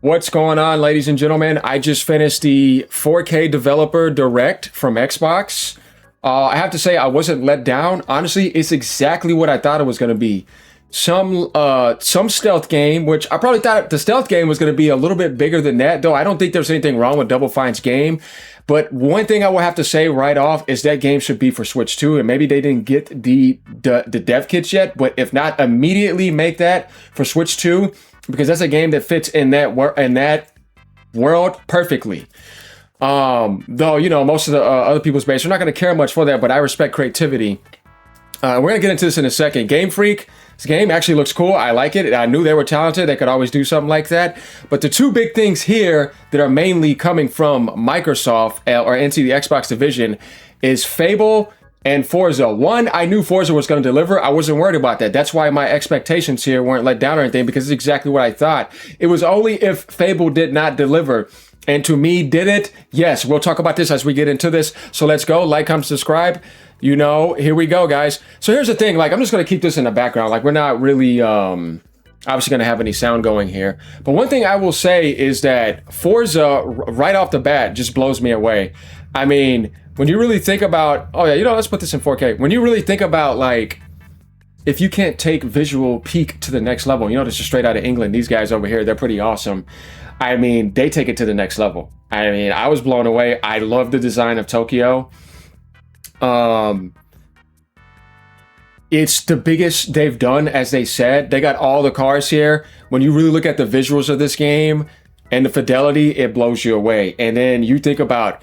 What's going on, ladies and gentlemen? I just finished the 4K Developer Direct from Xbox. I have to say I wasn't let down. Honestly, it's exactly what I thought it was going to be. Some stealth game, which I probably thought the stealth game was going to be a little bit bigger than that, though I don't think there's anything wrong with Double Fine's game. But one thing I will have to say right off is that game should be for Switch 2, and maybe they didn't get the dev kits yet, but if not, immediately make that for Switch 2, because that's a game that fits in that world perfectly. Though, you know, most of the other people's base are not going to care much for that, but I respect creativity. We're going to get into this in a second. Game Freak, this game actually looks cool. I like it. I knew they were talented. They could always do something like that. But the two big things here that are mainly coming from Microsoft or into the Xbox division is Fable and Forza. One, I knew Forza was going to deliver. I wasn't worried about that. That's why my expectations here weren't let down or anything, because it's exactly what I thought. It was only if Fable did not deliver. And to me, did it? Yes. We'll talk about this as we get into this. So let's go. Like, comment, subscribe. You know, here we go, guys. So here's the thing. Like, I'm just going to keep this in the background. Like, we're not really obviously going to have any sound going here. But one thing I will say is that Forza, right off the bat, just blows me away. I mean, when you really think about, oh yeah, you know, let's put this in 4K. When you really think about, like, if you can't take visual peak to the next level, you know, this is straight out of England. These guys over here, they're pretty awesome. I mean, they take it to the next level. I mean, I was blown away. I love the design of Tokyo. It's the biggest they've done, as they said. They got all the cars here. When you really look at the visuals of this game and the fidelity, it blows you away. And then you think about,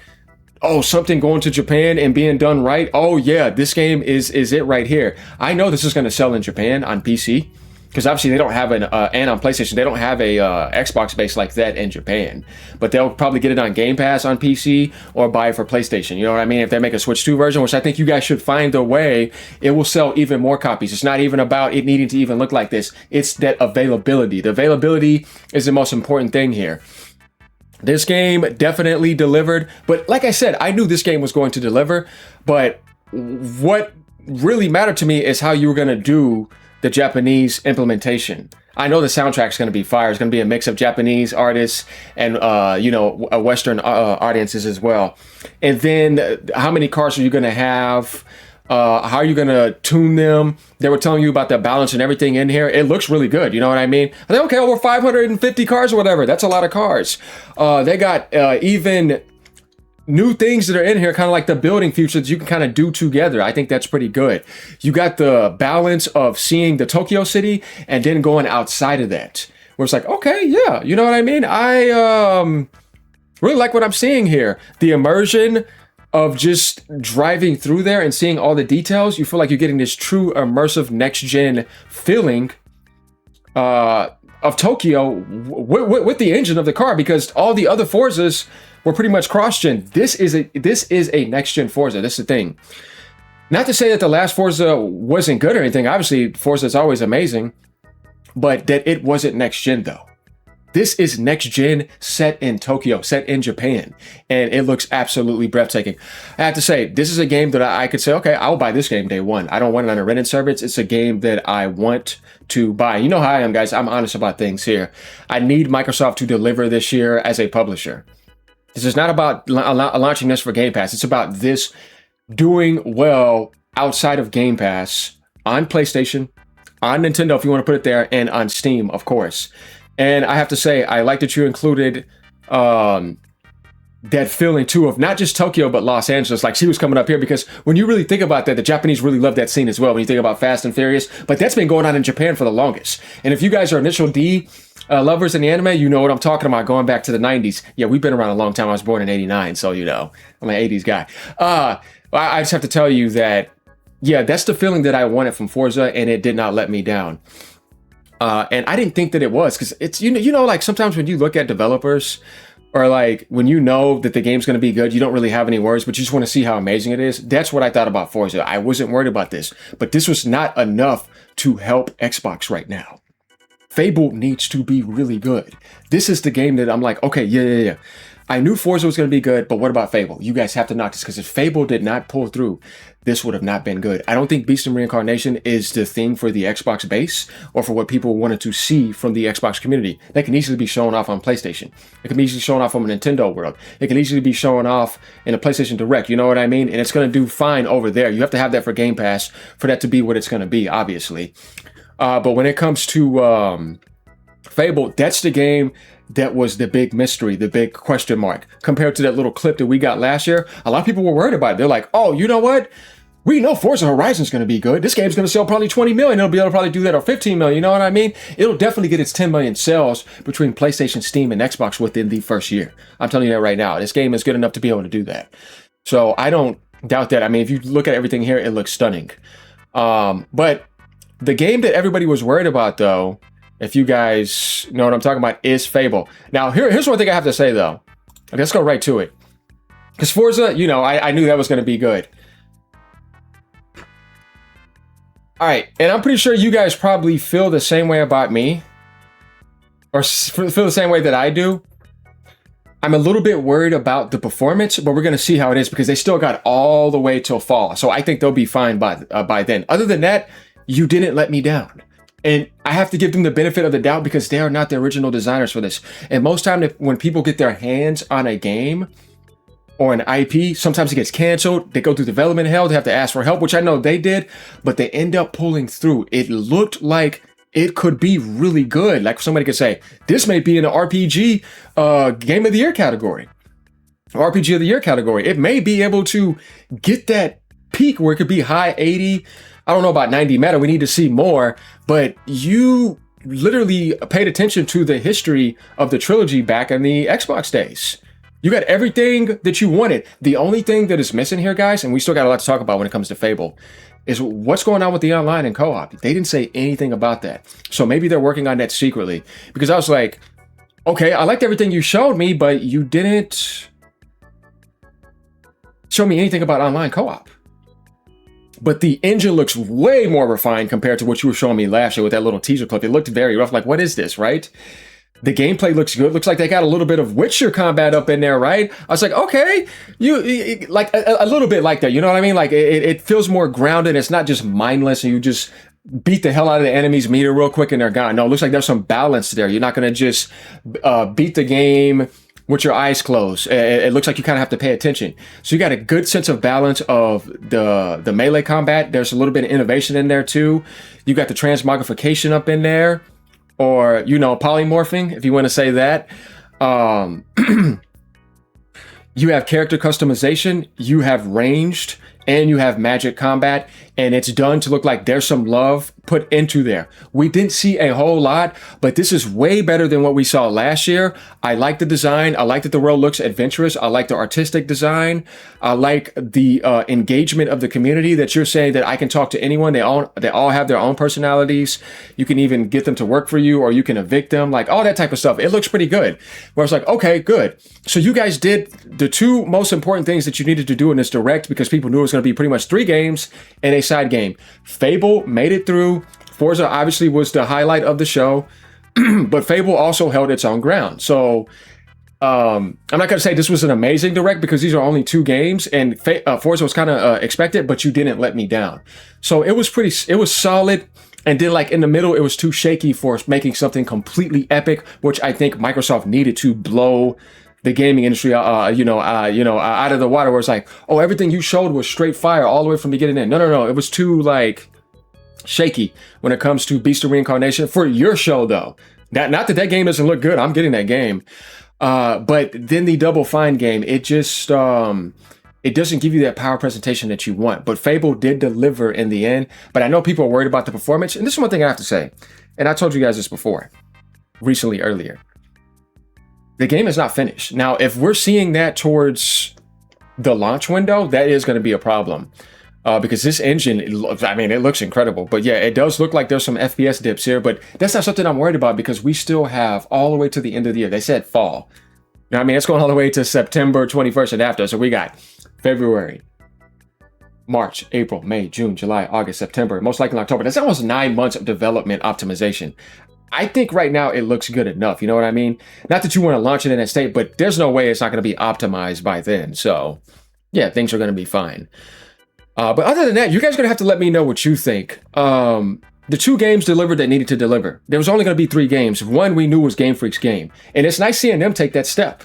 oh, something going to Japan and being done right. Oh yeah, this game is it right here. I know this is going to sell in Japan on PC, because obviously they don't have and on PlayStation, they don't have a Xbox base like that in Japan. But they'll probably get it on Game Pass on PC or buy it for PlayStation. You know what I mean? If they make a Switch 2 version, which I think you guys should find a way, it will sell even more copies. It's not even about it needing to even look like this. It's that availability. The availability is the most important thing here. This game definitely delivered. But like I said, I knew this game was going to deliver. But what really mattered to me is how you were going to do the Japanese implementation. I know the soundtrack's going to be fire. It's going to be a mix of Japanese artists and, you know, Western audiences as well. And then how many cars are you going to have? How are you going to tune them? They were telling you about the balance and everything in here. It looks really good. You know what I mean? I think, okay, over 550 cars or whatever. That's a lot of cars. They got even new things that are in here, kind of like the building features you can kind of do together. I think that's pretty good. You got the balance of seeing the Tokyo city and then going outside of that, where it's like, okay, yeah, you know what I mean? I really like what I'm seeing here. The immersion of just driving through there and seeing all the details. You feel like you're getting this true immersive next-gen feeling of Tokyo with the engine of the car, because all the other Forzas were pretty much cross-gen. This is a next-gen Forza. This is the thing. Not to say that the last Forza wasn't good or anything. Obviously, Forza is always amazing, but that it wasn't next-gen though. This is next-gen, set in Tokyo, set in Japan, and it looks absolutely breathtaking. I have to say, this is a game that I could say, okay, I'll buy this game day one. I don't want it on a rented service. It's a game that I want to buy. You know how I am, guys. I'm honest about things here. I need Microsoft to deliver this year as a publisher. This is not about launching this for Game Pass. It's about this doing well outside of Game Pass on PlayStation, on Nintendo, if you want to put it there, and on Steam, of course. And I have to say, I like that you included that feeling too of not just Tokyo, but Los Angeles. Like, she was coming up here, because when you really think about that, the Japanese really love that scene as well. When you think about Fast and Furious, but that's been going on in Japan for the longest. And if you guys are Initial D lovers in the anime, you know what I'm talking about, going back to the 90s. Yeah, we've been around a long time. I was born in 89, so you know, I'm an 80s guy. I just have to tell you that, yeah, that's the feeling that I wanted from Forza, and it did not let me down. And I didn't think that it was, because it's, you know, like sometimes when you look at developers, or like when you know that the game's going to be good, you don't really have any worries, but you just want to see how amazing it is. That's what I thought about Forza. I wasn't worried about this, but this was not enough to help Xbox right now. Fable needs to be really good. This is the game that I'm like, okay, yeah. I knew Forza was going to be good, but what about Fable? You guys have to knock this, because if Fable did not pull through, this would have not been good. I don't think Beast and Reincarnation is the thing for the Xbox base or for what people wanted to see from the Xbox community. That can easily be shown off on PlayStation. It can be easily shown off on a Nintendo world. It can easily be shown off in a PlayStation Direct. You know what I mean? And it's going to do fine over there. You have to have that for Game Pass for that to be what it's going to be, obviously. But when it comes to Fable, that's the game that was the big mystery, the big question mark, compared to that little clip that we got last year. A lot of people were worried about it. They're like, oh, you know what? We know Forza Horizon is going to be good. This game's going to sell probably 20 million. It'll be able to probably do that, or 15 million. You know what I mean? It'll definitely get its 10 million sales between PlayStation, Steam, and Xbox within the first year. I'm telling you that right now. This game is good enough to be able to do that. So I don't doubt that. I mean, if you look at everything here, it looks stunning. But the game that everybody was worried about, though, if you guys know what I'm talking about, is Fable. Now, here's one thing I have to say, though. Let's go right to it. Because Forza, you know, I knew that was going to be good. All right, and I'm pretty sure you guys probably feel the same way about me, or feel the same way that I do. I'm a little bit worried about the performance, but we're going to see how it is, because they still got all the way till fall. So I think they'll be fine by then. Other than that, you didn't let me down. And I have to give them the benefit of the doubt, because they are not the original designers for this. And most time when people get their hands on a game or an IP, sometimes it gets canceled. They go through development hell. They have to ask for help, which I know they did, but they end up pulling through. It looked like it could be really good. Like somebody could say, this may be in the RPG Game of the Year category, RPG of the Year category. It may be able to get that peak where it could be high 80. I don't know about 90 meta. We need to see more, but you literally paid attention to the history of the trilogy back in the Xbox days. You got everything that you wanted. The only thing that is missing here, guys, and we still got a lot to talk about when it comes to Fable, is what's going on with the online and co-op. They didn't say anything about that. So maybe they're working on that secretly, because I was like, okay, I liked everything you showed me, but you didn't show me anything about online co-op. But the engine looks way more refined compared to what you were showing me last year with that little teaser clip. It looked very rough. Like, what is this, right? The gameplay looks good. Looks like they got a little bit of Witcher combat up in there, right? I was like, okay, you like a little bit like that. You know what I mean? Like it feels more grounded. It's not just mindless and you just beat the hell out of the enemy's meter real quick and they're gone. No, it looks like there's some balance there. You're not going to just beat the game with your eyes closed. It looks like you kind of have to pay attention. So you got a good sense of balance of the melee combat. There's a little bit of innovation in there too. You got the transmogrification up in there, or, you know, polymorphing, if you want to say that. You have character customization, you have ranged, and you have magic combat, and it's done to look like there's some love put into there. We didn't see a whole lot, but this is way better than what we saw last year. I like the design. I like that the world looks adventurous. I like the artistic design. I like the engagement of the community, that you're saying that I can talk to anyone. They all have their own personalities. You can even get them to work for you, or you can evict them, like all that type of stuff. It looks pretty good. Where it's like, okay, good. So you guys did the two most important things that you needed to do in this direct, because people knew it was going to be pretty much 3 games and a side game. Fable made it through. Forza obviously was the highlight of the show, but Fable also held its own ground. So I'm not going to say this was an amazing direct, because these are only 2 games, and Forza was kind of expected, but you didn't let me down. So it was solid. And then like in the middle, it was too shaky for making something completely epic, which I think Microsoft needed to blow the gaming industry, out of the water, where it's like, oh, everything you showed was straight fire all the way from beginning to end. No. It was too like shaky when it comes to Beast of Reincarnation for your show, though. Not that game doesn't look good. I'm getting that game. But then the Double Fine game, it just, it doesn't give you that power presentation that you want. But Fable did deliver in the end. But I know people are worried about the performance. And this is one thing I have to say. And I told you guys this before, earlier. The game is not finished. Now, if we're seeing that towards the launch window, that is going to be a problem. Because this engine, it looks incredible. But yeah, it does look like there's some FPS dips here. But that's not something I'm worried about, because we still have all the way to the end of the year. They said fall. Now, it's going all the way to September 21st and after. So we got February, March, April, May, June, July, August, September, most likely October. That's almost 9 months of development optimization. I think right now it looks good enough. You know what I mean? Not that you want to launch it in that state, but there's no way it's not going to be optimized by then. So yeah, things are going to be fine. But other than that, you guys are going to have to let me know what you think. The 2 games delivered that needed to deliver. There was only going to be 3 games. One we knew was Game Freak's game. And it's nice seeing them take that step.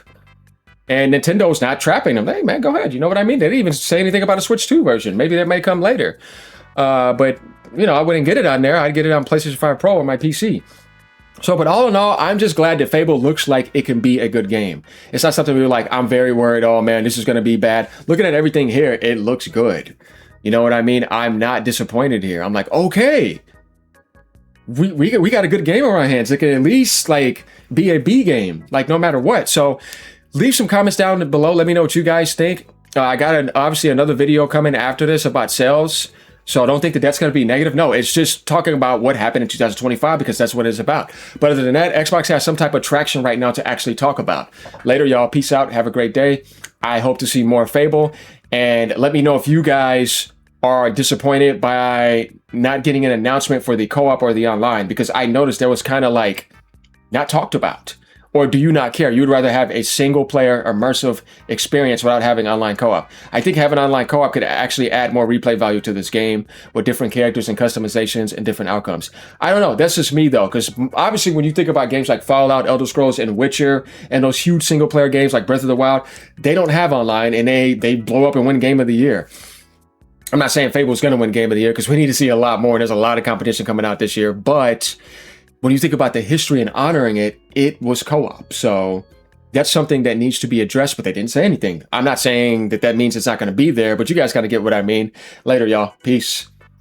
And Nintendo's not trapping them. Hey, man, go ahead. You know what I mean? They didn't even say anything about a Switch 2 version. Maybe that may come later. But, you know, I wouldn't get it on there. I'd get it on PlayStation 5 Pro or my PC. So, but all in all, I'm just glad that Fable looks like it can be a good game. It's not something where you're like, I'm very worried, oh man, this is going to be bad. Looking at everything here, it looks good. You know what I mean? I'm not disappointed here. I'm like, okay, we got a good game on our hands. It can at least like be a B game, like no matter what. So leave some comments down below. Let me know what you guys think. I got obviously another video coming after this about sales. So I don't think that that's going to be negative. No, it's just talking about what happened in 2025 because that's what it's about. But other than that, Xbox has some type of traction right now to actually talk about. Later, y'all. Peace out. Have a great day. I hope to see more Fable. And let me know if you guys are disappointed by not getting an announcement for the co-op or the online, because I noticed there was kind of like not talked about. Or do you not care? You'd rather have a single player immersive experience without having online co-op. I think having online co-op could actually add more replay value to this game with different characters and customizations and different outcomes. I don't know. That's just me though, because obviously when you think about games like Fallout, Elder Scrolls, and Witcher, and those huge single player games like Breath of the Wild, they don't have online and they blow up and win Game of the Year. I'm not saying Fable's going to win Game of the Year because we need to see a lot more. There's a lot of competition coming out this year, but when you think about the history and honoring it, it was co-op. So that's something that needs to be addressed, but they didn't say anything. I'm not saying that that means it's not going to be there, but you guys got to get what I mean. Later, y'all. Peace.